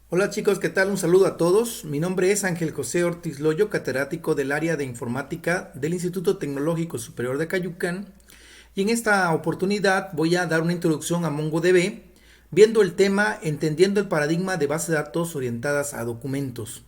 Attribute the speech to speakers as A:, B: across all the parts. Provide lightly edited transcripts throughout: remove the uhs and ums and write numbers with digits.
A: Hola chicos, ¿qué tal? Un saludo a todos. Mi nombre es Ángel José Ortiz Loyo, catedrático del área de informática del Instituto Tecnológico Superior de Cayucán. Y en esta oportunidad voy a dar una introducción a MongoDB, viendo el tema Entendiendo el paradigma de bases de datos orientadas a documentos.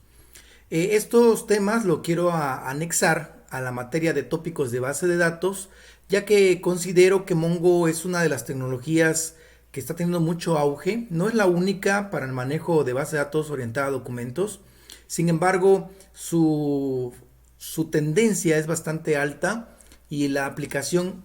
A: Estos temas lo quiero anexar a la materia de tópicos de base de datos, ya que considero que Mongo es una de las tecnologías que está teniendo mucho auge. No es la única para el manejo de base de datos orientada a documentos. Sin embargo, su tendencia es bastante alta y la aplicación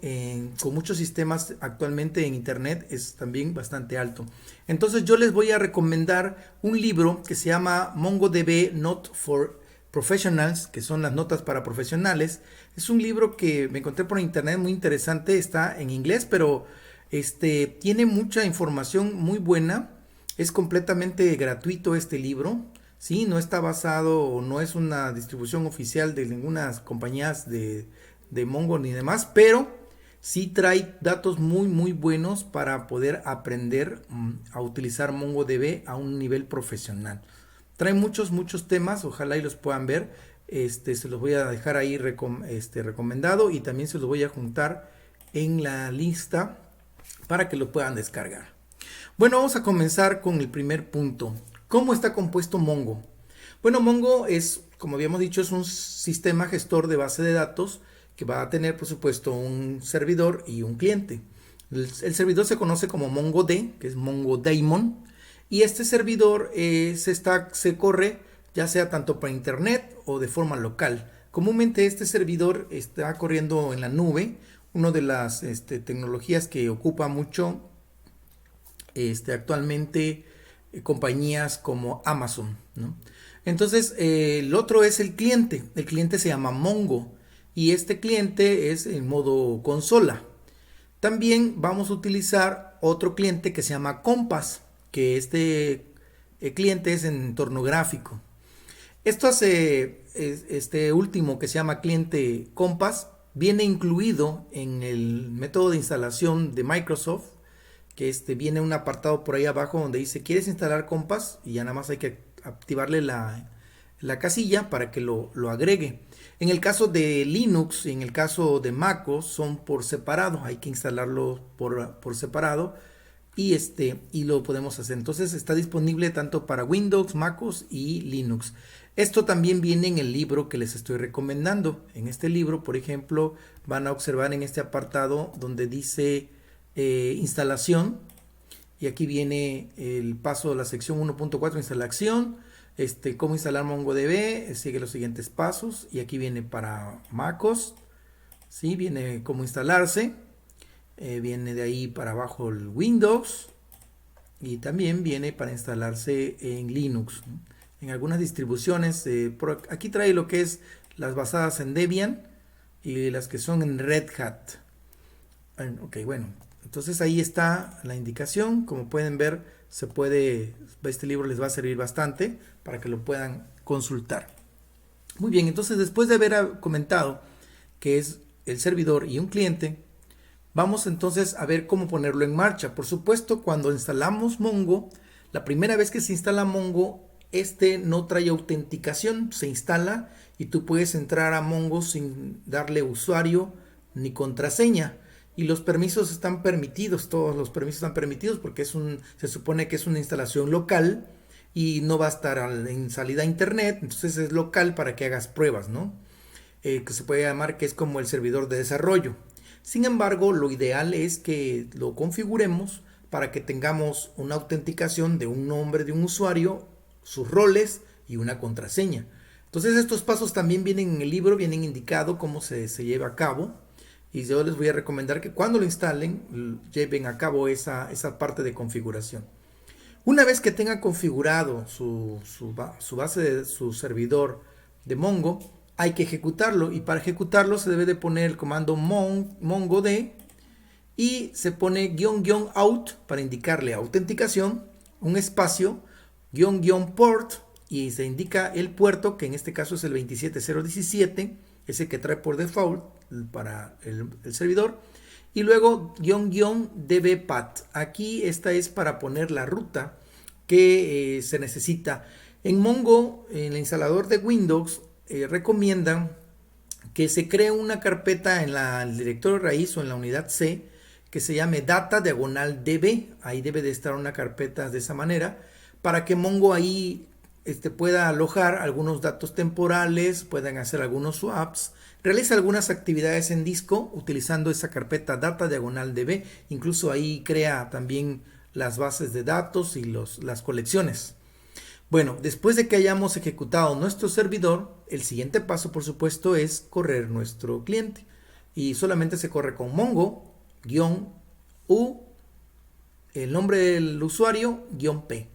A: con muchos sistemas actualmente en Internet es también bastante alto. Entonces yo les voy a recomendar un libro que se llama MongoDB Not for Professionals, que son las notas para profesionales. Es un libro que me encontré por internet muy interesante, está en inglés, pero tiene mucha información muy buena. Es completamente gratuito este libro. Sí, no está basado, no es una distribución oficial de ninguna compañías de Mongo ni demás, pero sí trae datos muy buenos para poder aprender a utilizar MongoDB a un nivel profesional. Trae muchos temas, ojalá y los puedan ver. Se los voy a dejar ahí recomendado y también se los voy a juntar en la lista para que lo puedan descargar. Bueno, vamos a comenzar con el primer punto. ¿Cómo está compuesto Mongo? Bueno, Mongo es, como habíamos dicho, es un sistema gestor de base de datos que va a tener, por supuesto, un servidor y un cliente. El servidor se conoce como MongoD, que es MongoDaemon, y este servidor se corre ya sea tanto para internet o de forma local. Comúnmente este servidor está corriendo en la nube, una de las tecnologías que ocupa mucho actualmente compañías como Amazon, ¿no? Entonces, el otro es el cliente. El cliente se llama Mongo y este cliente es en modo consola. También vamos a utilizar otro cliente que se llama Compass, que cliente es en entorno gráfico. Esto hace, este último que se llama cliente Compass, viene incluido en el método de instalación de Microsoft, que viene un apartado por ahí abajo donde dice, ¿quieres instalar Compass? Y ya nada más hay que activarle la casilla para que lo agregue. En el caso de Linux y en el caso de MacOS son por separado, hay que instalarlo por separado y lo podemos hacer. Entonces está disponible tanto para Windows, MacOS y Linux. Esto también viene en el libro que les estoy recomendando. En este libro, por ejemplo, van a observar en este apartado donde dice instalación, y aquí viene el paso de la sección 1.4, instalación, cómo instalar MongoDB, sigue los siguientes pasos, y aquí viene para MacOS, ¿sí? Viene cómo instalarse, viene de ahí para abajo el Windows, y también viene para instalarse en Linux, ¿no? En algunas distribuciones, aquí trae lo que es las basadas en Debian y las que son en Red Hat. Ok, bueno, entonces ahí está la indicación. Como pueden ver, este libro les va a servir bastante para que lo puedan consultar. Muy bien, entonces después de haber comentado que es el servidor y un cliente, vamos entonces a ver cómo ponerlo en marcha. Por supuesto, cuando instalamos Mongo, la primera vez que se instala Mongo, no trae autenticación, se instala y tú puedes entrar a Mongo sin darle usuario ni contraseña. Y los permisos están permitidos, todos los permisos están permitidos porque se supone que es una instalación local y no va a estar en salida a internet, entonces es local para que hagas pruebas, ¿no? Que se puede llamar que es como el servidor de desarrollo. Sin embargo, lo ideal es que lo configuremos para que tengamos una autenticación de un nombre de un usuario, sus roles y una contraseña. Entonces estos pasos también vienen en el libro, vienen indicado cómo se lleva a cabo. Y yo les voy a recomendar que cuando lo instalen, lleven a cabo esa parte de configuración. Una vez que tengan configurado su base de su servidor de Mongo, hay que ejecutarlo. Y para ejecutarlo se debe de poner el comando mongod y se pone --out para indicarle autenticación, un espacio, --port y se indica el puerto, que en este caso es el 27017, ese que trae por default para el servidor, y luego --dbpath. Aquí esta es para poner la ruta que se necesita. En Mongo, en el instalador de Windows, recomiendan que se cree una carpeta en el directorio raíz o en la unidad C que se llame data-db. Ahí debe de estar una carpeta de esa manera para que Mongo ahí pueda alojar algunos datos temporales, puedan hacer algunos swaps, realiza algunas actividades en disco utilizando esa carpeta data-db. Incluso ahí crea también las bases de datos y las colecciones. Bueno, después de que hayamos ejecutado nuestro servidor, el siguiente paso, por supuesto, es correr nuestro cliente. Y solamente se corre con mongo-u, el nombre del usuario, -p.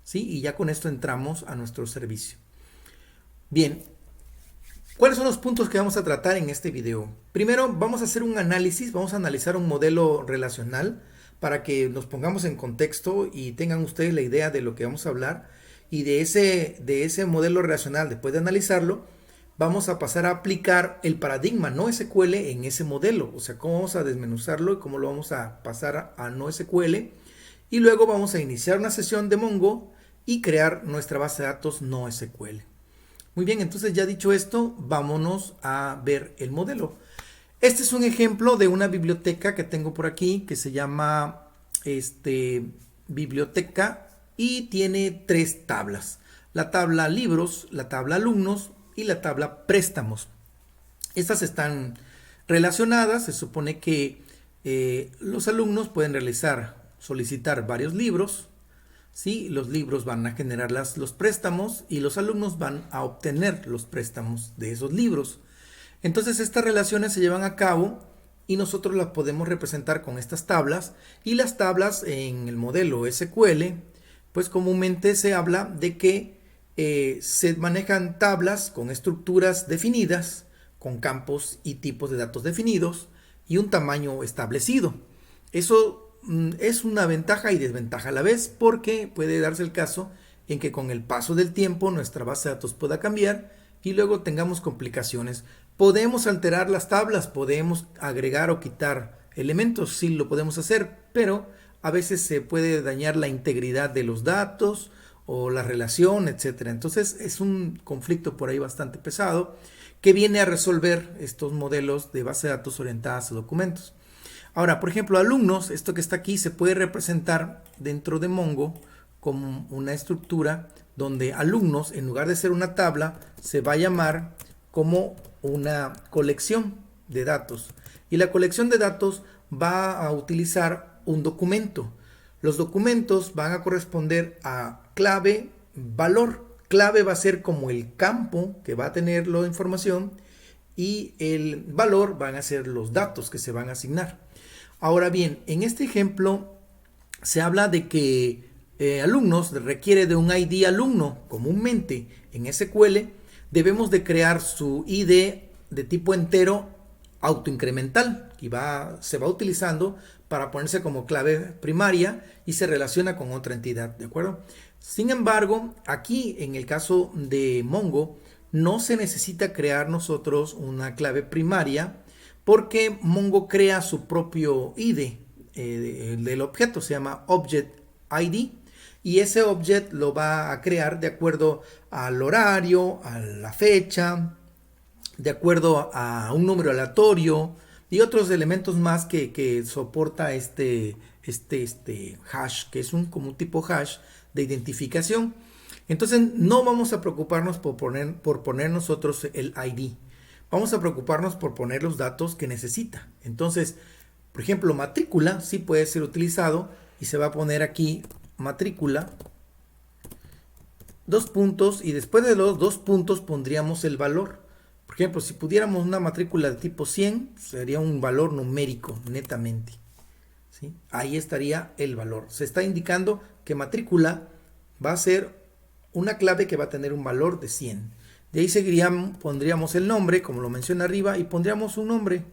A: ¿Sí? Y ya con esto entramos a nuestro servicio. Bien, ¿cuáles son los puntos que vamos a tratar en este video? Primero, vamos a hacer un análisis, vamos a analizar un modelo relacional para que nos pongamos en contexto y tengan ustedes la idea de lo que vamos a hablar. Y de ese modelo relacional, después de analizarlo, vamos a pasar a aplicar el paradigma NoSQL en ese modelo. O sea, cómo vamos a desmenuzarlo y cómo lo vamos a pasar a NoSQL. Y luego vamos a iniciar una sesión de Mongo y crear nuestra base de datos NoSQL. Muy bien, entonces ya dicho esto, vámonos a ver el modelo. Este es un ejemplo de una biblioteca que tengo por aquí que se llama biblioteca y tiene 3 tablas. La tabla libros, la tabla alumnos y la tabla préstamos. Estas están relacionadas. Se supone que los alumnos pueden solicitar varios libros. ¿Sí? Los libros van a generar los préstamos y los alumnos van a obtener los préstamos de esos libros. Entonces estas relaciones se llevan a cabo y nosotros las podemos representar con estas tablas. Y las tablas en el modelo SQL, pues comúnmente se habla de que se manejan tablas con estructuras definidas, con campos y tipos de datos definidos y un tamaño establecido. Eso es una ventaja y desventaja a la vez, porque puede darse el caso en que con el paso del tiempo nuestra base de datos pueda cambiar y luego tengamos complicaciones. Podemos alterar las tablas, podemos agregar o quitar elementos, sí lo podemos hacer, pero a veces se puede dañar la integridad de los datos o la relación, etc. Entonces es un conflicto por ahí bastante pesado que viene a resolver estos modelos de base de datos orientadas a documentos. Ahora, por ejemplo, alumnos, esto que está aquí se puede representar dentro de Mongo como una estructura donde alumnos, en lugar de ser una tabla, se va a llamar como una colección de datos. Y la colección de datos va a utilizar un documento. Los documentos van a corresponder a clave, valor. Clave va a ser como el campo que va a tener la información y el valor van a ser los datos que se van a asignar. Ahora bien, en este ejemplo se habla de que alumnos requiere de un ID alumno. Comúnmente en SQL debemos de crear su ID de tipo entero autoincremental y se va utilizando para ponerse como clave primaria y se relaciona con otra entidad, ¿de acuerdo? Sin embargo, aquí en el caso de Mongo no se necesita crear nosotros una clave primaria porque Mongo crea su propio ID del objeto, se llama Object ID, y ese object lo va a crear de acuerdo al horario, a la fecha, de acuerdo a un número aleatorio y otros elementos más que soporta este hash, que es como un tipo hash de identificación. Entonces no vamos a preocuparnos por poner nosotros el ID. Vamos a preocuparnos por poner los datos que necesita. Entonces, por ejemplo, matrícula sí puede ser utilizado y se va a poner aquí matrícula, 2 puntos, y después de los 2 puntos pondríamos el valor. Por ejemplo, si pudiéramos una matrícula de tipo 100, sería un valor numérico netamente, ¿sí? Ahí estaría el valor. Se está indicando que matrícula va a ser una clave que va a tener un valor de 100. De ahí pondríamos el nombre, como lo menciona arriba, y pondríamos un nombre,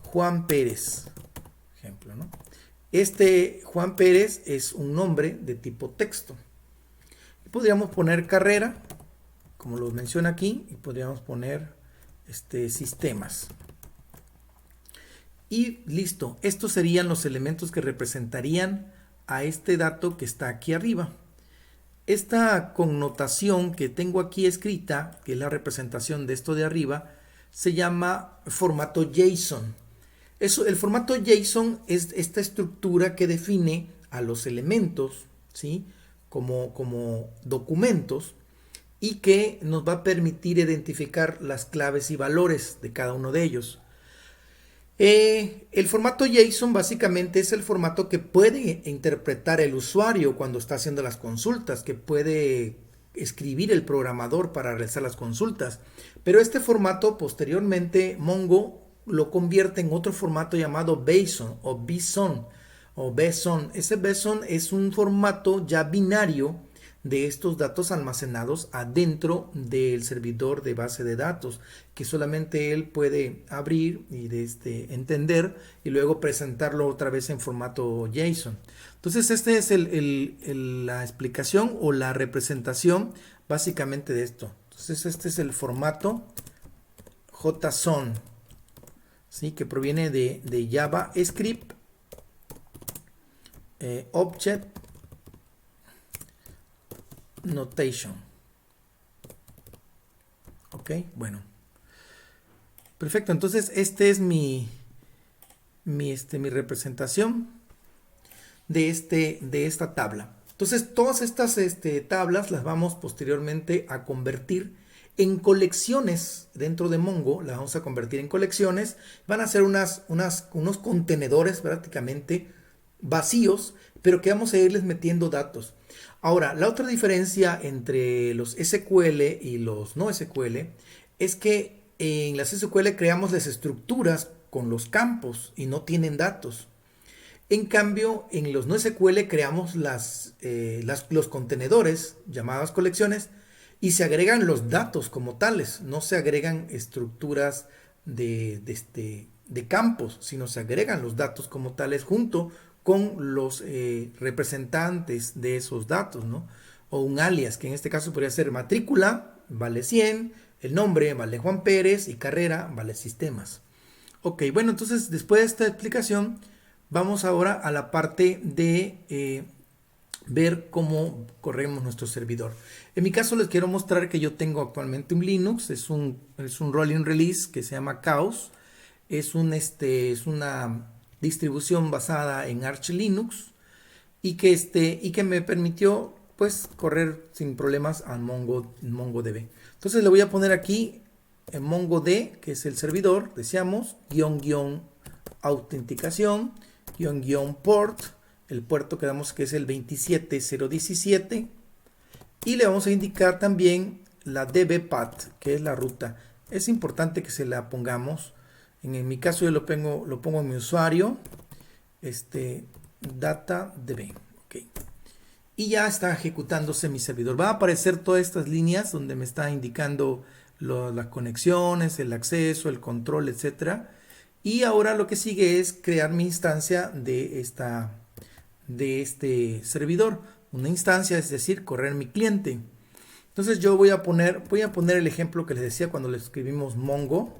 A: Juan Pérez, ejemplo, ¿no? Este Juan Pérez es un nombre de tipo texto. Y podríamos poner carrera, como lo menciona aquí, y podríamos poner sistemas. Y listo, estos serían los elementos que representarían a este dato que está aquí arriba. Esta connotación que tengo aquí escrita, que es la representación de esto de arriba, se llama formato JSON. El formato JSON es esta estructura que define a los elementos, ¿sí? como documentos, y que nos va a permitir identificar las claves y valores de cada uno de ellos. El formato JSON básicamente es el formato que puede interpretar el usuario cuando está haciendo las consultas, que puede escribir el programador para realizar las consultas. Pero este formato posteriormente Mongo lo convierte en otro formato llamado BSON o BSON. Ese BSON es un formato ya binario de estos datos almacenados adentro del servidor de base de datos, que solamente él puede abrir y entender y luego presentarlo otra vez en formato JSON. Entonces, este es la explicación o la representación básicamente de esto. Entonces, este es el formato JSON, ¿sí? Que proviene de JavaScript Object Notation. Ok, bueno. Perfecto, entonces este es mi representación de esta tabla. Entonces todas estas tablas las vamos posteriormente a convertir en colecciones dentro de Mongo. Las vamos a convertir en colecciones. Van a ser unos contenedores prácticamente vacíos, pero que vamos a irles metiendo datos. Ahora, la otra diferencia entre los SQL y los no SQL es que en las SQL creamos las estructuras con los campos y no tienen datos. En cambio, en los no SQL creamos los contenedores llamadas colecciones y se agregan los datos como tales. No se agregan estructuras de campos, sino se agregan los datos como tales junto con los representantes de esos datos, ¿no? O un alias, que en este caso podría ser matrícula, vale 100, el nombre vale Juan Pérez y carrera vale sistemas. Ok, bueno, entonces después de esta explicación, vamos ahora a la parte de ver cómo corremos nuestro servidor. En mi caso les quiero mostrar que yo tengo actualmente un Linux, es un rolling release que se llama Chaos, es una distribución basada en Arch Linux y que me permitió pues correr sin problemas a MongoDB. Entonces le voy a poner aquí en MongoD, que es el servidor, decíamos, autenticación, port, el puerto que damos que es el 27017 y le vamos a indicar también la dbpath, que es la ruta. Es importante que se la pongamos. En mi caso yo lo pongo en mi usuario, datadb, ok. Y ya está ejecutándose mi servidor. Va a aparecer todas estas líneas donde me está indicando las conexiones, el acceso, el control, etcétera. Y ahora lo que sigue es crear mi instancia de este servidor. Una instancia, es decir, correr mi cliente. Entonces yo voy a poner el ejemplo que les decía cuando le escribimos Mongo.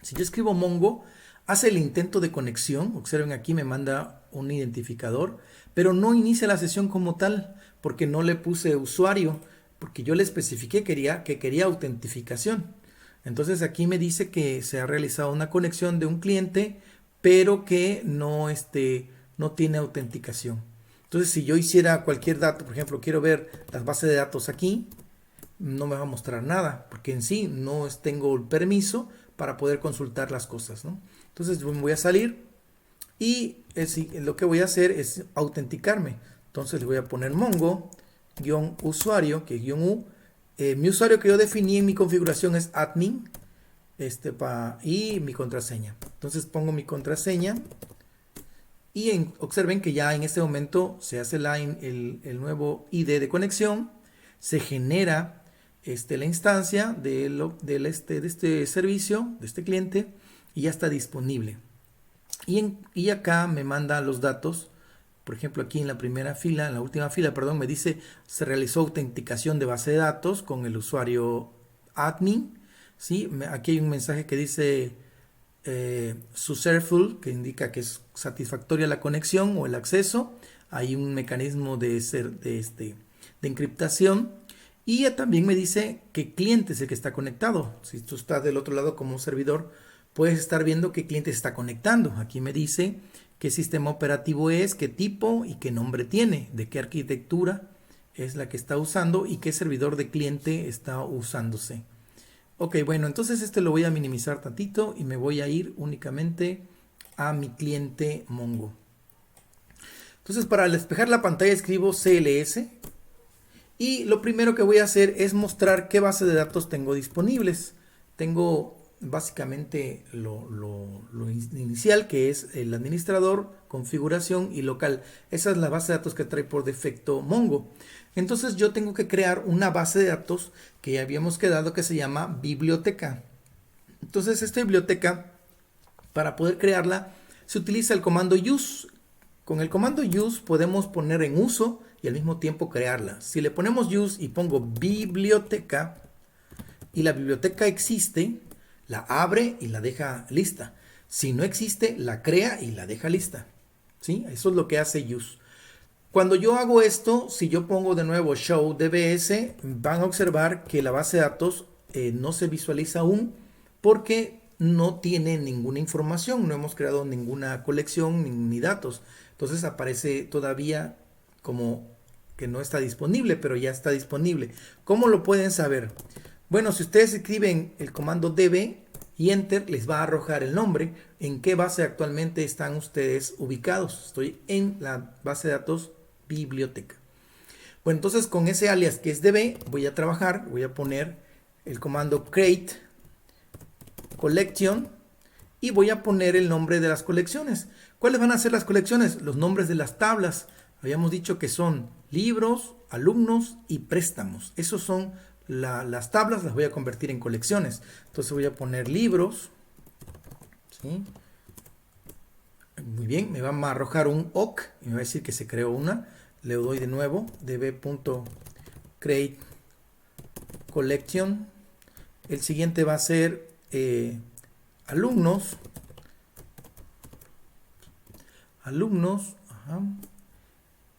A: Si yo escribo Mongo, hace el intento de conexión. Observen aquí me manda un identificador, pero no inicia la sesión como tal, porque no le puse usuario, porque yo le especifiqué que quería autentificación. Entonces aquí me dice que se ha realizado una conexión de un cliente, pero que no tiene autenticación. Entonces si yo hiciera cualquier dato, por ejemplo, quiero ver las bases de datos aquí, no me va a mostrar nada, porque en sí no tengo el permiso para poder consultar las cosas, ¿no? Entonces voy a salir y lo que voy a hacer es autenticarme. Entonces le voy a poner mongo-usuario, que es -u. Mi usuario que yo definí en mi configuración es admin y mi contraseña. Entonces pongo mi contraseña y observen que ya en este momento se hace el nuevo ID de conexión, se genera la instancia de este servicio, de este cliente, y ya está disponible. Y acá me manda los datos. Por ejemplo, aquí en la última fila, perdón, me dice se realizó autenticación de base de datos con el usuario admin. ¿Sí? Aquí hay un mensaje que dice successful, que indica que es satisfactoria la conexión o el acceso. Hay un mecanismo de de encriptación. Y también me dice qué cliente es el que está conectado. Si tú estás del otro lado como servidor, puedes estar viendo qué cliente se está conectando. Aquí me dice qué sistema operativo es, qué tipo y qué nombre tiene, de qué arquitectura es la que está usando y qué servidor de cliente está usándose. Ok, bueno, entonces este lo voy a minimizar tantito y me voy a ir únicamente a mi cliente Mongo. Entonces para despejar la pantalla escribo CLS y lo primero que voy a hacer es mostrar qué base de datos tengo disponibles. Tengo básicamente lo inicial, que es el administrador, configuración y local. Esa es la base de datos que trae por defecto Mongo. Entonces yo tengo que crear una base de datos que ya habíamos quedado que se llama biblioteca. Entonces esta biblioteca, para poder crearla, se utiliza el comando use. Con el comando use podemos poner en uso y al mismo tiempo crearla. Si le ponemos use y pongo biblioteca y la biblioteca existe, la abre y la deja lista. Si no existe, la crea y la deja lista. ¿Sí? Eso es lo que hace use. Cuando yo hago esto, si yo pongo de nuevo show dbs, van a observar que la base de datos no se visualiza aún porque no tiene ninguna información, no hemos creado ninguna colección ni datos. Entonces aparece todavía como que no está disponible, pero ya está disponible. ¿Cómo lo pueden saber? Bueno, si ustedes escriben el comando db y enter, les va a arrojar el nombre, en qué base actualmente están ustedes ubicados. Estoy en la base de datos biblioteca. Bueno, entonces con ese alias que es db voy a trabajar, voy a poner el comando create collection y voy a poner el nombre de las colecciones. ¿Cuáles van a ser las colecciones? Los nombres de las tablas. Habíamos dicho que son libros, alumnos y préstamos. Esos son las tablas, las voy a convertir en colecciones. Entonces voy a poner libros. ¿Sí? Muy bien, me va a arrojar un OK y me va a decir que se creó una. Le doy de nuevo db.create collection. El siguiente va a ser alumnos. Ajá,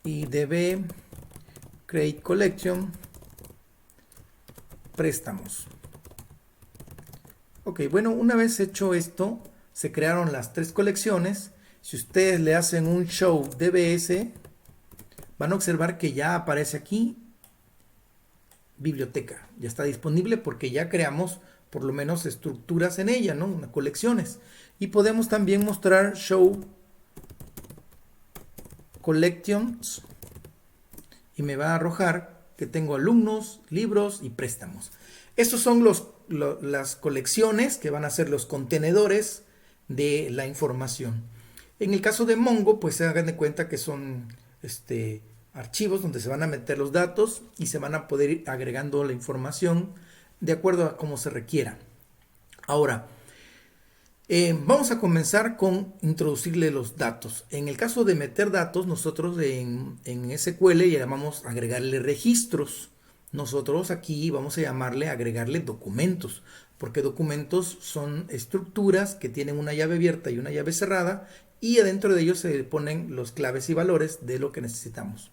A: y db create collection préstamos. Ok, bueno, una vez hecho esto, se crearon las tres colecciones. Si ustedes le hacen un show dbs, van a observar que ya aparece aquí biblioteca. Ya está disponible porque ya creamos por lo menos estructuras en ella, ¿no? Colecciones. Y podemos también mostrar show collections y me va a arrojar que tengo alumnos, libros y préstamos. Estos son las colecciones que van a ser los contenedores de la información. En el caso de Mongo, pues se hagan de cuenta que son archivos donde se van a meter los datos y se van a poder ir agregando la información de acuerdo a cómo se requiera. Ahora, vamos a comenzar con introducirle los datos. En el caso de meter datos, nosotros en SQL le llamamos agregarle registros. Nosotros aquí vamos a llamarle agregarle documentos, porque documentos son estructuras que tienen una llave abierta y una llave cerrada y adentro de ellos se ponen los claves y valores de lo que necesitamos.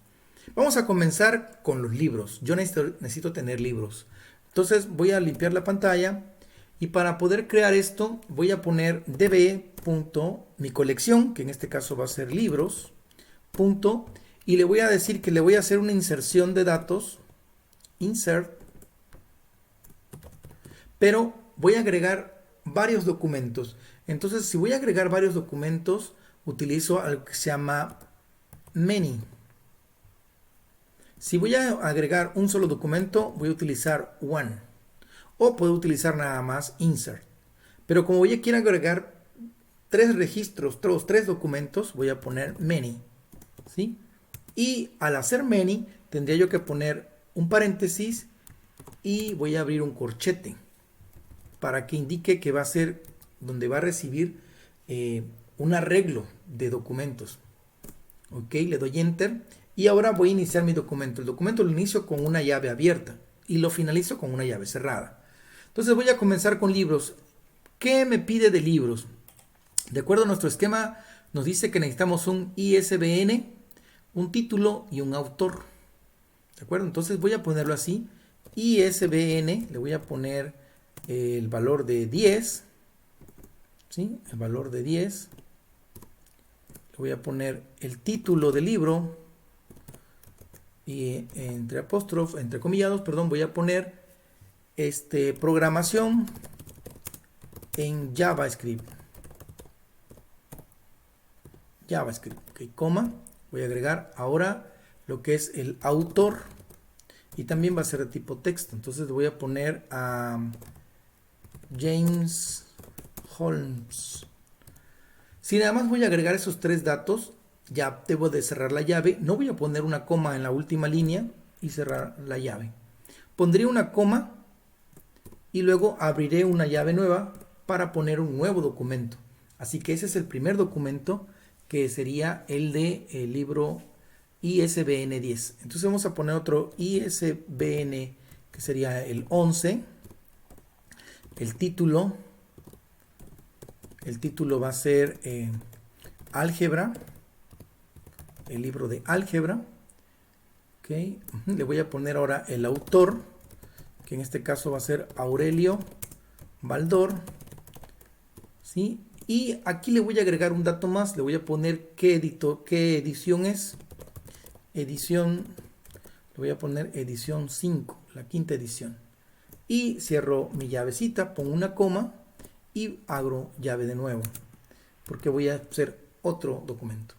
A: Vamos a comenzar con los libros. Yo necesito tener libros. Entonces voy a limpiar la pantalla y para poder crear esto voy a poner db.mi colección, que en este caso va a ser libros, punto, y le voy a decir que le voy a hacer una inserción de datos, insert, pero voy a agregar varios documentos. Entonces, si voy a agregar varios documentos, utilizo algo que se llama many. Si voy a agregar un solo documento, voy a utilizar one. O puedo utilizar nada más insert. Pero como yo quiero agregar tres registros, tres documentos, voy a poner many. ¿Sí? Y al hacer many, tendría yo que poner un paréntesis y voy a abrir un corchete para que indique que va a ser donde va a recibir un arreglo de documentos. Ok, le doy enter y ahora voy a iniciar mi documento. El documento lo inicio con una llave abierta y lo finalizo con una llave cerrada. Entonces voy a comenzar con libros. ¿Qué me pide de libros? De acuerdo a nuestro esquema, nos dice que necesitamos un ISBN, un título y un autor. ¿De acuerdo? Entonces voy a ponerlo así. ISBN, le voy a poner el valor de 10. ¿Sí? El valor de 10. Le voy a poner el título del libro. Y entre apóstrofos, entre comillados, perdón, voy a poner programación en JavaScript. Ok, coma. Voy a agregar ahora lo que es el autor. Y también va a ser de tipo texto. Entonces voy a poner a James Holmes. Si nada más voy a agregar esos 3 datos, ya debo de cerrar la llave. No voy a poner una coma en la última línea y cerrar la llave. Pondré una coma y luego abriré una llave nueva para poner un nuevo documento. Así que ese es el primer documento, que sería el de el libro ISBN 10. Entonces vamos a poner otro ISBN, que sería el 11. El título va a ser álgebra, el libro de álgebra. Okay. Le voy a poner ahora el autor, que en este caso va a ser Aurelio Baldor. ¿Sí? Y aquí le voy a agregar un dato más. Le voy a poner qué edición es. Edición, le voy a poner edición 5, la 5ª edición. Y cierro mi llavecita, pongo una coma y abro llave de nuevo, porque voy a hacer otro documento.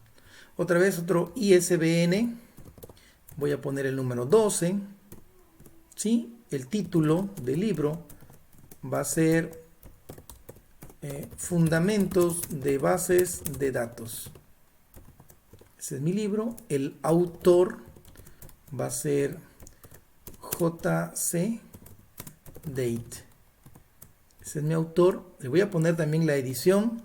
A: Otra vez otro ISBN, voy a poner el número 12, ¿sí? El título del libro va a ser Fundamentos de Bases de Datos. Ese es mi libro. El autor va a ser JC Date. Ese es mi autor. Le voy a poner también la edición.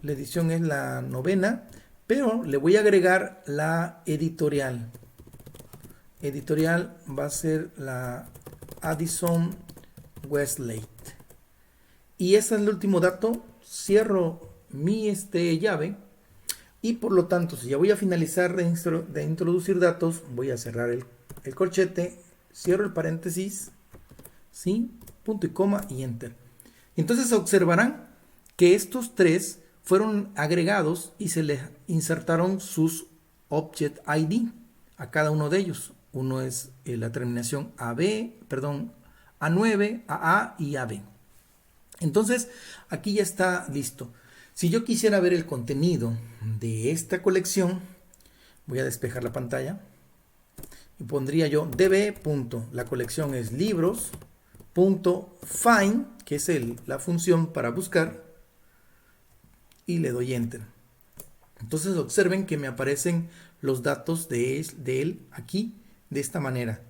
A: La edición es la 9ª, pero le voy a agregar la editorial. Editorial va a ser la Addison Westlake. Y ese es el último dato. Cierro mi llave. Y por lo tanto, si ya voy a finalizar de introducir datos, voy a cerrar el corchete, cierro el paréntesis, ¿sí? Punto y coma y enter. Entonces observarán que estos 3 fueron agregados y se les insertaron sus Object ID a cada uno de ellos. Uno es la terminación A9, AA y AB. Entonces, aquí ya está listo. Si yo quisiera ver el contenido de esta colección, voy a despejar la pantalla y pondría yo db. La colección es libros.find, que es la función para buscar, y le doy enter. Entonces observen que me aparecen los datos de él aquí de esta manera.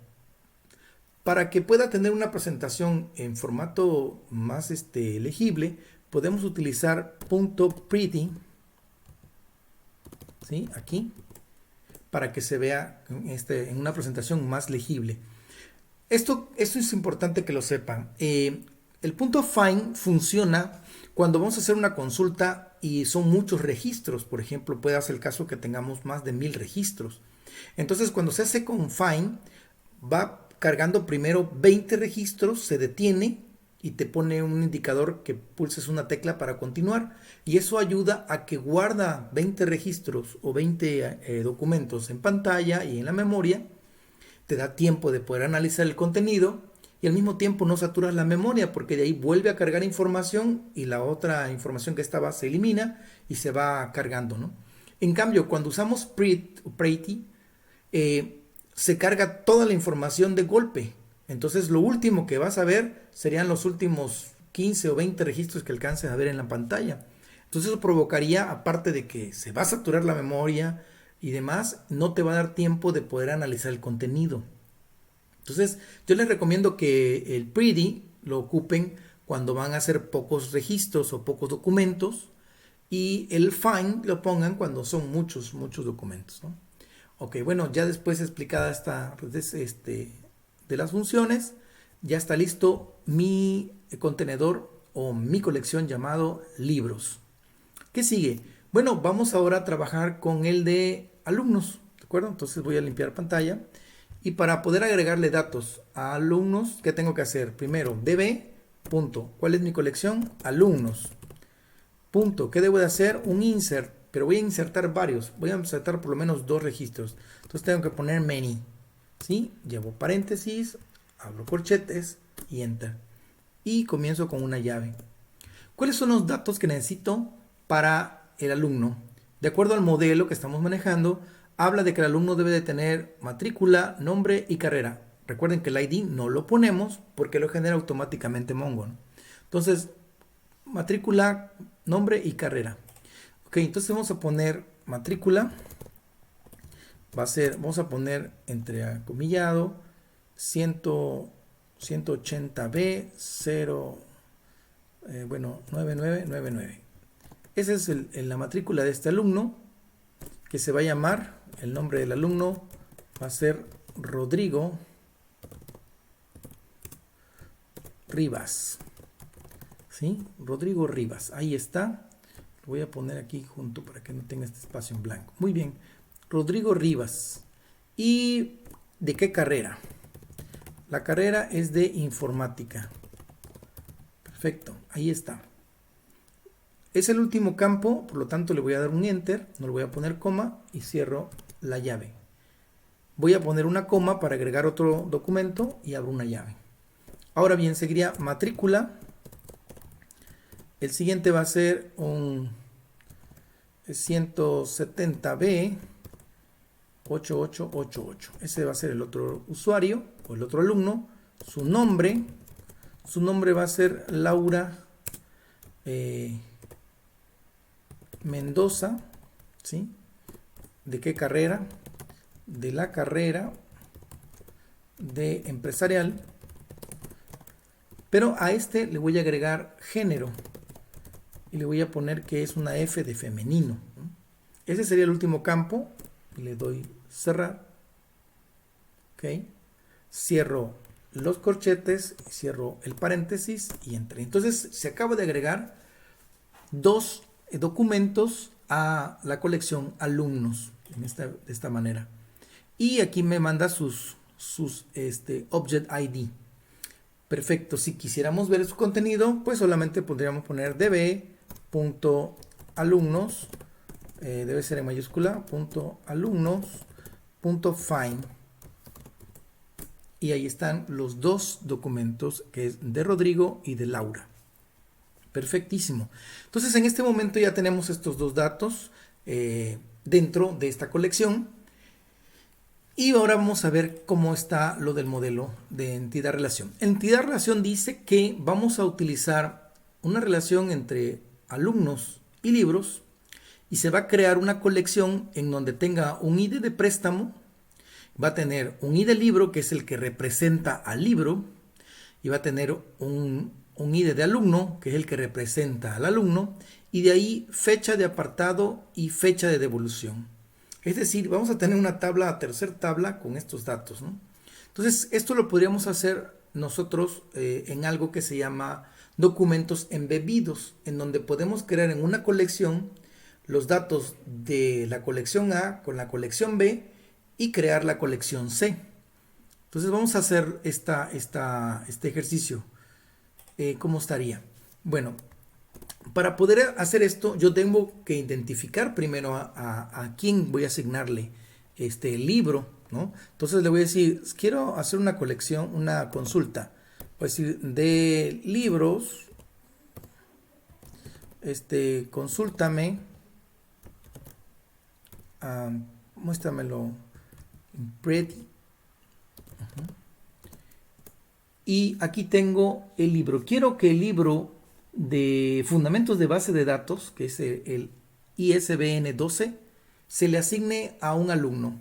A: Para que pueda tener una presentación en formato más legible, podemos utilizar .pretty, ¿sí? Aquí, para que se vea en una presentación más legible. Esto es importante que lo sepan. El .find funciona cuando vamos a hacer una consulta y son muchos registros. Por ejemplo, puede ser el caso que tengamos más de 1000 registros. Entonces, cuando se hace con find, va cargando primero 20 registros, se detiene y te pone un indicador que pulses una tecla para continuar, y eso ayuda a que guarda 20 registros o 20 documentos en pantalla y en la memoria. Te da tiempo de poder analizar el contenido y al mismo tiempo no saturas la memoria, porque de ahí vuelve a cargar información y la otra información que estaba se elimina y se va cargando, ¿no? En cambio, cuando usamos pretty, se carga toda la información de golpe. Entonces lo último que vas a ver serían los últimos 15 o 20 registros que alcances a ver en la pantalla. Entonces eso provocaría, aparte de que se va a saturar la memoria y demás, no te va a dar tiempo de poder analizar el contenido. Entonces yo les recomiendo que el pretty lo ocupen cuando van a hacer pocos registros o pocos documentos, y el find lo pongan cuando son muchos documentos, ¿no? Ok, bueno, ya después explicada esta de las funciones, ya está listo mi contenedor o mi colección llamado libros. ¿Qué sigue? Bueno, vamos ahora a trabajar con el de alumnos, ¿de acuerdo? Entonces voy a limpiar pantalla Y para poder agregarle datos a alumnos, ¿qué tengo que hacer? Primero, db, punto, ¿cuál es mi colección? Alumnos, punto, ¿qué debo de hacer? Un insert, pero voy a insertar varios, voy a insertar por lo menos 2 registros. Entonces tengo que poner many, ¿sí? Llevo paréntesis, abro corchetes y enter. Y comienzo con una llave. ¿Cuáles son los datos que necesito para el alumno? De acuerdo al modelo que estamos manejando, habla de que el alumno debe de tener matrícula, nombre y carrera. Recuerden que el ID no lo ponemos porque lo genera automáticamente Mongo, ¿no? Entonces, matrícula, nombre y carrera. Ok, entonces vamos a poner matrícula. Vamos a poner entrecomillado 180B 0, 9999. Esa es la matrícula de este alumno, que se va a llamar, el nombre del alumno va a ser Rodrigo Rivas. ¿Sí? Rodrigo Rivas, ahí está. Lo voy a poner aquí junto para que no tenga este espacio en blanco. Muy bien, Rodrigo Rivas. ¿Y de qué carrera? La carrera es de informática. Perfecto, ahí está. Es el último campo, por lo tanto le voy a dar un enter, no le voy a poner coma y cierro la llave. Voy a poner una coma para agregar otro documento y abro una llave. Ahora bien, seguiría matrícula. El siguiente va a ser un 170B 8888. Ese va a ser el otro usuario o el otro alumno. Su nombre va a ser Laura Mendoza, ¿sí? ¿De qué carrera? De la carrera de empresarial. Pero a este le voy a agregar género y le voy a poner que es una F de femenino, ¿no? Ese sería el último campo. Le doy cerrar. Ok. Cierro los corchetes, cierro el paréntesis y entré. Entonces se acaba de agregar 2 documentos a la colección alumnos de esta manera. Y aquí me manda sus Object ID. Perfecto, si quisiéramos ver su contenido, pues solamente podríamos poner db.alumnos, debe ser en mayúscula, .alumnos.find. Y ahí están los 2 documentos, que es de Rodrigo y de Laura. Perfectísimo. Entonces en este momento ya tenemos estos 2 datos dentro de esta colección. Y ahora vamos a ver cómo está lo del modelo de entidad-relación. Entidad-relación dice que vamos a utilizar una relación entre alumnos y libros y se va a crear una colección en donde tenga un ID de préstamo, va a tener un ID de libro que es el que representa al libro y va a tener un ID de alumno que es el que representa al alumno y de ahí fecha de apartado y fecha de devolución. Es decir, vamos a tener una tercera tabla con estos datos, ¿no? Entonces, esto lo podríamos hacer nosotros en algo que se llama documentos embebidos, en donde podemos crear en una colección los datos de la colección A con la colección B y crear la colección C. Entonces, vamos a hacer este ejercicio. ¿Cómo estaría? Bueno, para poder hacer esto, yo tengo que identificar primero a quién voy a asignarle este libro, ¿no? Entonces le voy a decir, quiero hacer una colección, una consulta. Voy a decir, de libros, consúltame, muéstramelo en Pretty. Y aquí tengo el libro. Quiero que el libro de fundamentos de base de datos, que es el ISBN 12, se le asigne a un alumno.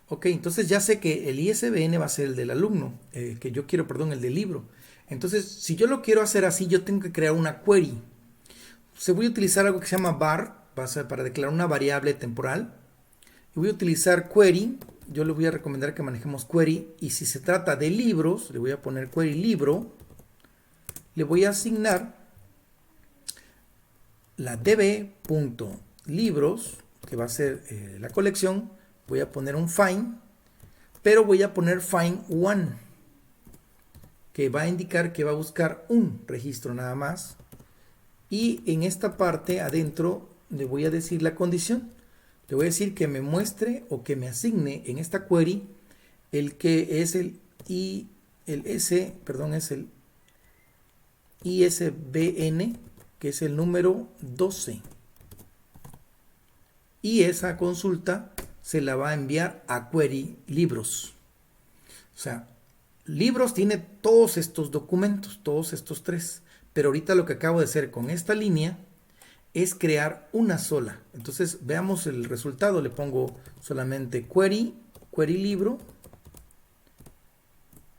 A: Ok, entonces ya sé que el ISBN va a ser el del alumno, el del libro. Entonces, si yo lo quiero hacer así, yo tengo que crear una query. Se voy a utilizar algo que se llama var, va a ser para declarar una variable temporal. Y voy a utilizar query. Yo le voy a recomendar que manejemos query. Y si se trata de libros, le voy a poner query libro. Le voy a asignar la db.libros, que va a ser la colección. Voy a poner un find. pero voy a poner find one, que va a indicar que va a buscar un registro nada más. Y en esta parte adentro le voy a decir la condición. Le voy a decir que me muestre o que me asigne en esta query el que es el ISBN, que es el número 12. Y esa consulta se la va a enviar a query libros. O sea, libros tiene todos estos documentos, todos estos tres. Pero ahorita lo que acabo de hacer con esta línea es crear una sola. Entonces veamos el resultado. Le pongo solamente query libro.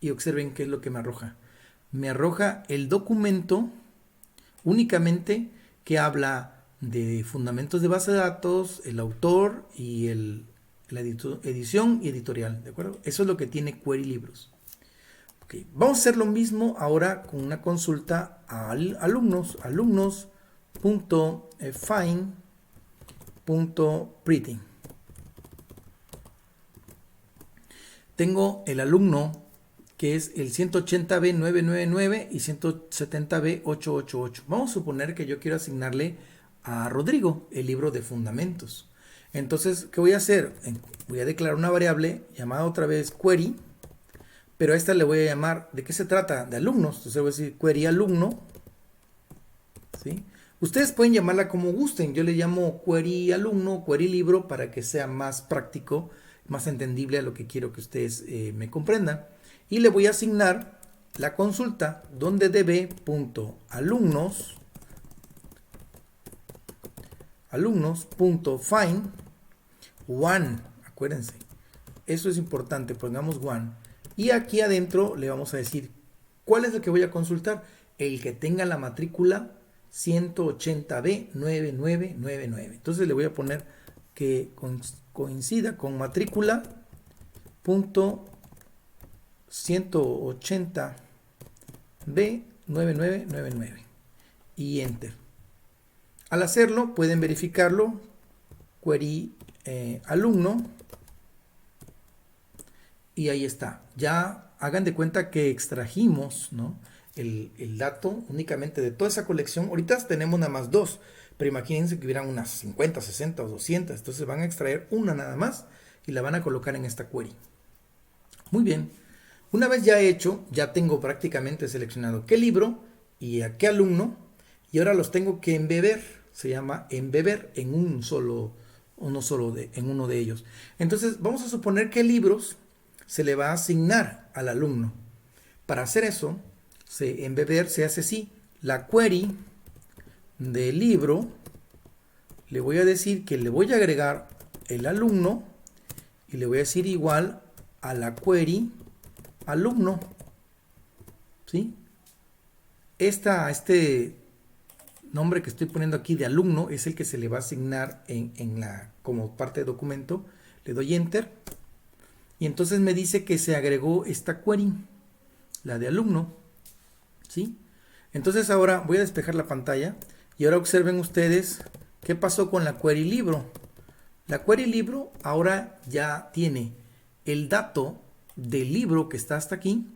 A: Y observen qué es lo que me arroja. Me arroja el documento únicamente que habla de fundamentos de base de datos, el autor y la edición y editorial, ¿de acuerdo? Eso es lo que tiene query libros. Okay. Vamos a hacer lo mismo ahora con una consulta a alumnos, alumnos.find.pretty. Tengo el alumno que es el 180B999 y 170B888. Vamos a suponer que yo quiero asignarle a Rodrigo el libro de fundamentos. Entonces, ¿qué voy a hacer? Voy a declarar una variable llamada otra vez query, pero a esta le voy a llamar, ¿de qué se trata? De alumnos. Entonces voy a decir query alumno, ¿sí? Ustedes pueden llamarla como gusten. Yo le llamo query alumno, query libro, para que sea más práctico, más entendible a lo que quiero que ustedes me comprendan. Y le voy a asignar la consulta donde alumnos.find one. Acuérdense, eso es importante, pongamos one. Y aquí adentro le vamos a decir cuál es el que voy a consultar. El que tenga la matrícula 180B9999. Entonces le voy a poner que coincida con matrícula 180B9999 y enter. Al hacerlo pueden verificarlo, query alumno, y ahí está. Ya hagan de cuenta que extrajimos, ¿no?, el dato únicamente de toda esa colección. Ahorita tenemos nada más 2, pero imagínense que hubieran unas 50, 60 o 200. Entonces van a extraer una nada más y la van a colocar en esta query. Muy bien. Una vez ya hecho, ya tengo prácticamente seleccionado qué libro y a qué alumno, y ahora los tengo que embeber. Se llama embeber en uno de ellos. Entonces vamos a suponer qué libros se le va a asignar al alumno. Para hacer eso, embeber se hace así. La query de libro, le voy a decir que le voy a agregar el alumno y le voy a decir igual a la query alumno, ¿sí? Este nombre que estoy poniendo aquí de alumno es el que se le va a asignar como parte de documento. Le doy enter y entonces me dice que se agregó esta query, la de alumno, ¿sí? Entonces ahora voy a despejar la pantalla y ahora observen ustedes qué pasó con la query libro. La query libro ahora ya tiene el dato del libro que está hasta aquí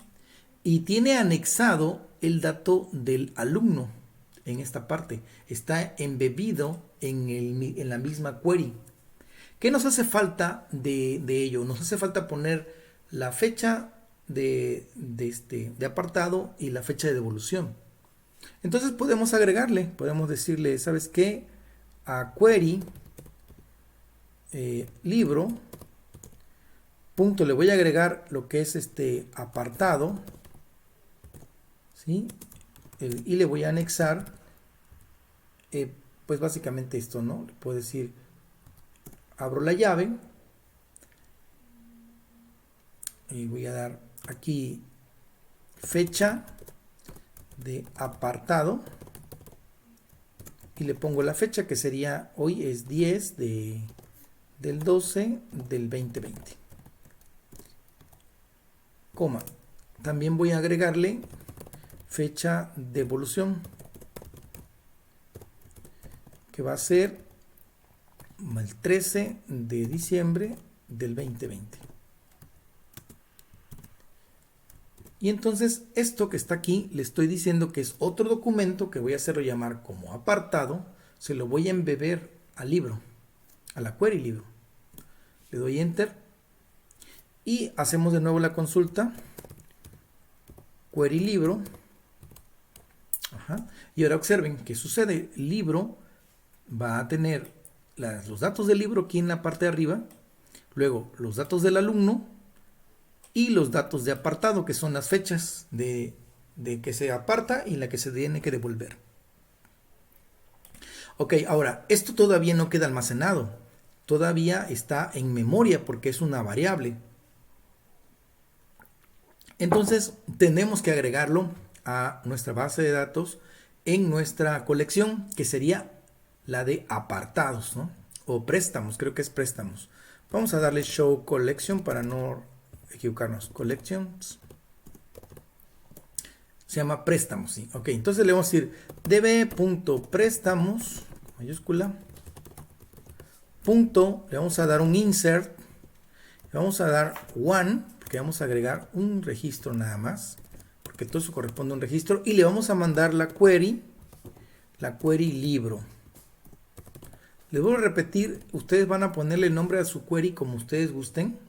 A: y tiene anexado el dato del alumno en esta parte. Está embebido en la misma query. ¿Qué nos hace falta de ello? Nos hace falta poner la fecha de apartado y la fecha de devolución. Entonces podemos agregarle, podemos decirle, ¿sabes qué? A query libro, punto, le voy a agregar lo que es este apartado, ¿sí? Y le voy a anexar, pues básicamente esto, ¿no? Le puedo decir, abro la llave y voy a dar aquí fecha de apartado y le pongo la fecha que sería, hoy es 10 del 12 del 2020, coma. También voy a agregarle fecha de evolución, que va a ser el 13 de diciembre del 2020. Y entonces esto que está aquí le estoy diciendo que es otro documento que voy a hacerlo llamar como apartado. Se lo voy a embeber al libro, a la query libro. Le doy enter y hacemos de nuevo la consulta. Query libro. Ajá. Y ahora observen qué sucede. El libro va a tener los datos del libro aquí en la parte de arriba. Luego los datos del alumno. Y los datos de apartado, que son las fechas de que se aparta y la que se tiene que devolver. Ok, ahora, esto todavía no queda almacenado. Todavía está en memoria porque es una variable. Entonces, tenemos que agregarlo a nuestra base de datos en nuestra colección, que sería la de apartados, ¿no? O préstamos, creo que es préstamos. Vamos a darle show collection para no equivocarnos. Collections. Se llama préstamos, ¿sí? Ok, entonces le vamos a decir db.préstamos, mayúscula, punto, le vamos a dar un insert, le vamos a dar one, porque vamos a agregar un registro nada más, porque todo eso corresponde a un registro, y le vamos a mandar la query libro. Les voy a repetir, ustedes van a ponerle el nombre a su query como ustedes gusten.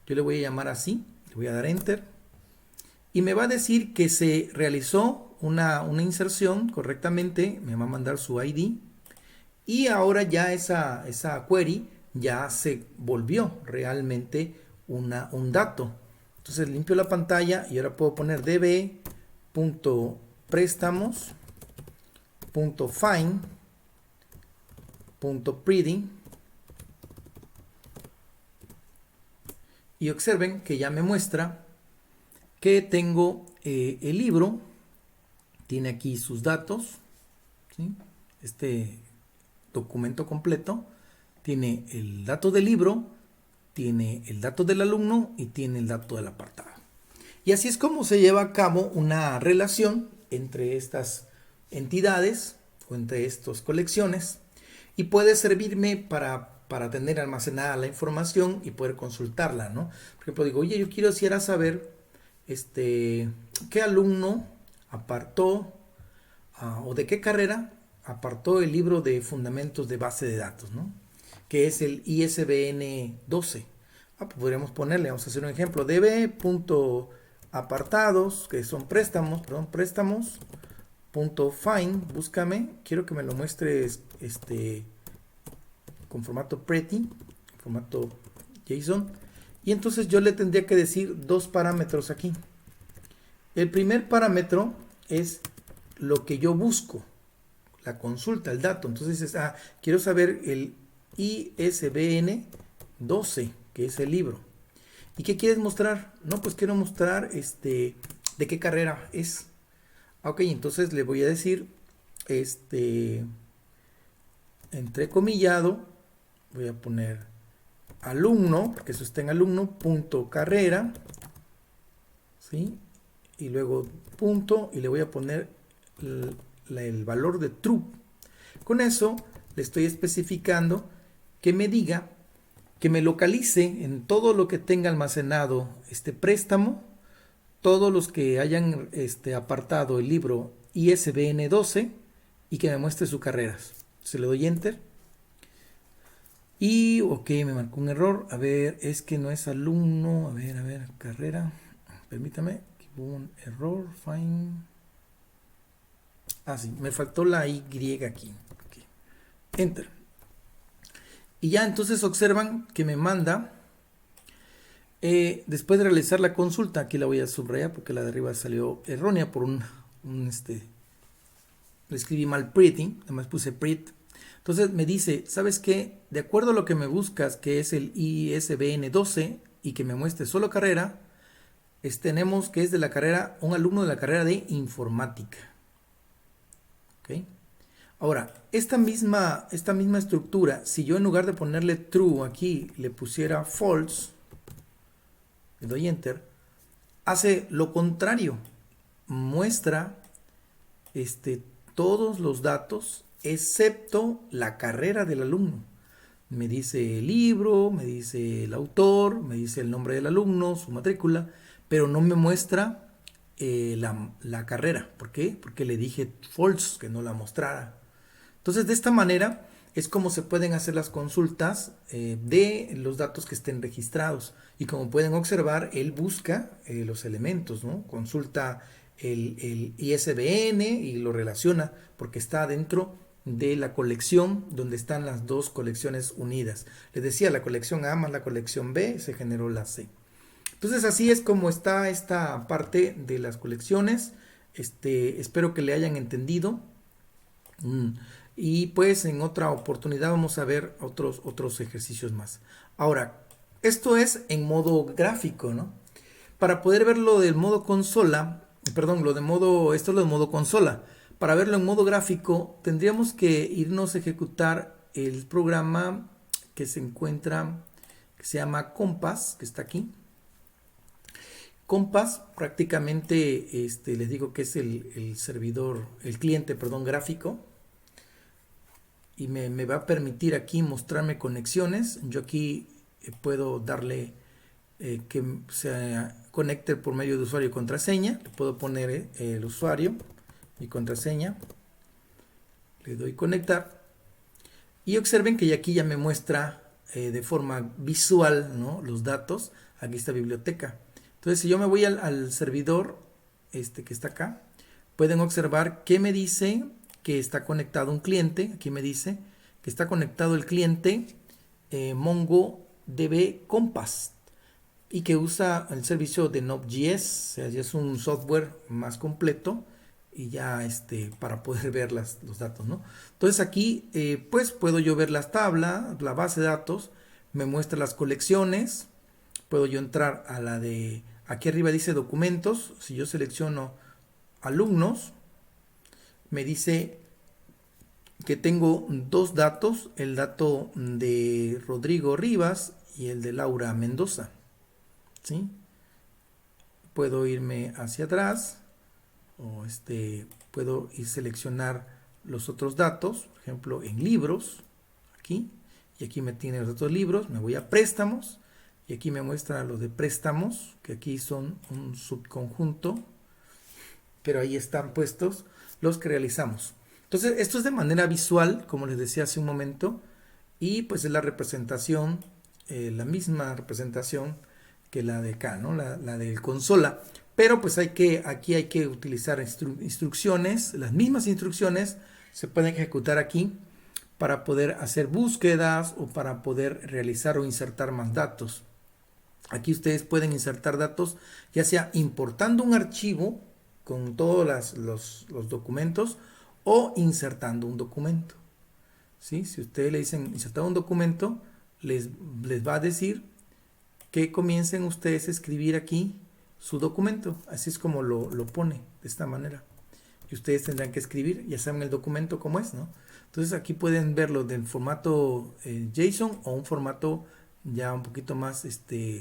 A: Yo le voy a llamar así, le voy a dar enter y me va a decir que se realizó una inserción correctamente, me va a mandar su ID y ahora ya esa query ya se volvió realmente un dato. Entonces limpio la pantalla y ahora puedo poner db.préstamos.find.pretty. Y observen que ya me muestra que tengo el libro, tiene aquí sus datos, ¿sí? Este documento completo tiene el dato del libro, tiene el dato del alumno y tiene el dato del apartado. Y así es como se lleva a cabo una relación entre estas entidades o entre estas colecciones y puede servirme para tener almacenada la información y poder consultarla, ¿no? Por ejemplo, digo, oye, yo quisiera saber qué alumno apartó o de qué carrera apartó el libro de fundamentos de base de datos, ¿no? Que es el ISBN 12. Pues podríamos ponerle, vamos a hacer un ejemplo, db.apartados, que son préstamos.find, búscame, quiero que me lo muestres con formato pretty, formato JSON, y entonces yo le tendría que decir dos parámetros aquí. El primer parámetro es lo que yo busco, la consulta, el dato. Entonces dices, quiero saber el ISBN 12, que es el libro. ¿Y qué quieres mostrar? No, pues quiero mostrar de qué carrera es. Ok, entonces le voy a decir, entrecomillado, voy a poner alumno, porque eso está en alumno, punto carrera, ¿sí? Y luego punto, y le voy a poner el valor de true. Con eso le estoy especificando que me diga, que me localice en todo lo que tenga almacenado este préstamo, todos los que hayan apartado el libro ISBN 12 y que me muestre sus carreras. Se le doy enter. Y ok, me marcó un error. A ver, es que no es alumno. A ver, carrera. Permítame. Hubo un error. Find. Sí, me faltó la Y aquí. Okay. Enter. Y ya entonces observan que me manda. Después de realizar la consulta, aquí la voy a subrayar porque la de arriba salió errónea por le escribí mal pretty, además puse pret. Entonces me dice, ¿sabes qué? De acuerdo a lo que me buscas, que es el ISBN 12 y que me muestre solo carrera, tenemos que es de la carrera, un alumno de la carrera de informática. ¿Ok? Ahora, esta misma estructura, si yo en lugar de ponerle true aquí, le pusiera false, le doy enter, hace lo contrario, muestra todos los datos excepto la carrera del alumno. Me dice el libro, me dice el autor, me dice el nombre del alumno, su matrícula, pero no me muestra la carrera. ¿Por qué? Porque le dije false, que no la mostrara. Entonces, de esta manera es como se pueden hacer las consultas de los datos que estén registrados. Y como pueden observar, él busca los elementos, ¿no? Consulta el ISBN y lo relaciona porque está dentro de la colección donde están las dos colecciones unidas. Les decía, la colección A más la colección B, se generó la C. Entonces así es como está esta parte de las colecciones. Espero que le hayan entendido. Y pues en otra oportunidad vamos a ver otros ejercicios más. Ahora, esto es en modo gráfico, ¿no? Para poder verlo del modo consola, perdón, esto es lo de modo consola. Para verlo en modo gráfico, tendríamos que irnos a ejecutar el programa que se encuentra, que se llama Compass, que está aquí. Compass prácticamente, les digo que es el servidor, el cliente, perdón, gráfico. Y me va a permitir aquí mostrarme conexiones. Yo aquí puedo darle que se conecte por medio de usuario y contraseña. Le puedo poner el usuario y contraseña. Le doy conectar. Y observen que aquí ya me muestra de forma visual, ¿no?, los datos. Aquí está biblioteca. Entonces, si yo me voy al servidor que está acá, pueden observar que me dice que está conectado un cliente. Aquí me dice que está conectado el cliente MongoDB Compass y que usa el servicio de Node.js. O sea, ya es un software más completo y ya para poder ver los datos, ¿no? Entonces aquí pues puedo yo ver las tablas, la base de datos, me muestra las colecciones. Puedo yo entrar a la de, aquí arriba dice documentos. Si yo selecciono alumnos, me dice que tengo dos datos, el dato de Rodrigo Rivas y el de Laura Mendoza, ¿sí? Puedo irme hacia atrás o puedo ir seleccionar los otros datos, por ejemplo en libros, aquí, y aquí me tiene los otros libros. Me voy a préstamos y aquí me muestra los de préstamos, que aquí son un subconjunto, pero ahí están puestos los que realizamos. Entonces, esto es de manera visual, como les decía hace un momento, y pues es la representación, la misma representación que la de acá, ¿no? La de consola. Pero pues aquí hay que utilizar instrucciones, las mismas instrucciones se pueden ejecutar aquí para poder hacer búsquedas o para poder realizar o insertar más datos. Aquí ustedes pueden insertar datos, ya sea importando un archivo con todos los documentos o insertando un documento, ¿sí? Si ustedes le dicen insertar un documento, les va a decir que comiencen ustedes a escribir aquí su documento. Así es como lo pone, de esta manera. Y ustedes tendrán que escribir, ya saben el documento cómo es, ¿no? Entonces aquí pueden verlo del formato JSON o un formato ya un poquito más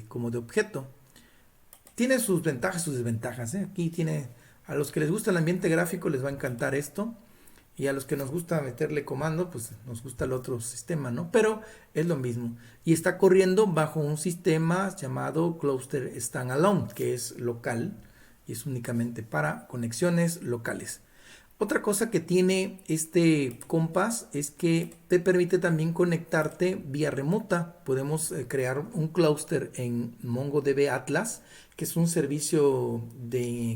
A: como de objeto. Tiene sus ventajas, sus desventajas, ¿eh? Aquí tiene, a los que les gusta el ambiente gráfico les va a encantar esto. Y a los que nos gusta meterle comando, pues nos gusta el otro sistema, ¿no? Pero es lo mismo. Y está corriendo bajo un sistema llamado Cluster Standalone, que es local y es únicamente para conexiones locales. Otra cosa que tiene este Compass es que te permite también conectarte vía remota. Podemos crear un clúster en MongoDB Atlas, que es un servicio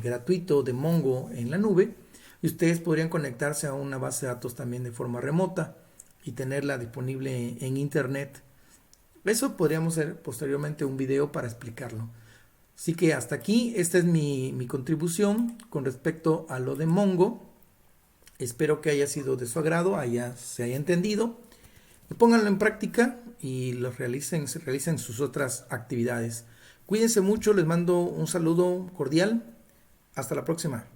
A: gratuito de Mongo en la nube. Y ustedes podrían conectarse a una base de datos también de forma remota y tenerla disponible en internet. Eso podríamos hacer posteriormente un video para explicarlo. Así que hasta aquí, esta es mi contribución con respecto a lo de Mongo. Espero que haya sido de su agrado, se haya entendido. Pónganlo en práctica y realicen sus otras actividades. Cuídense mucho, les mando un saludo cordial. Hasta la próxima.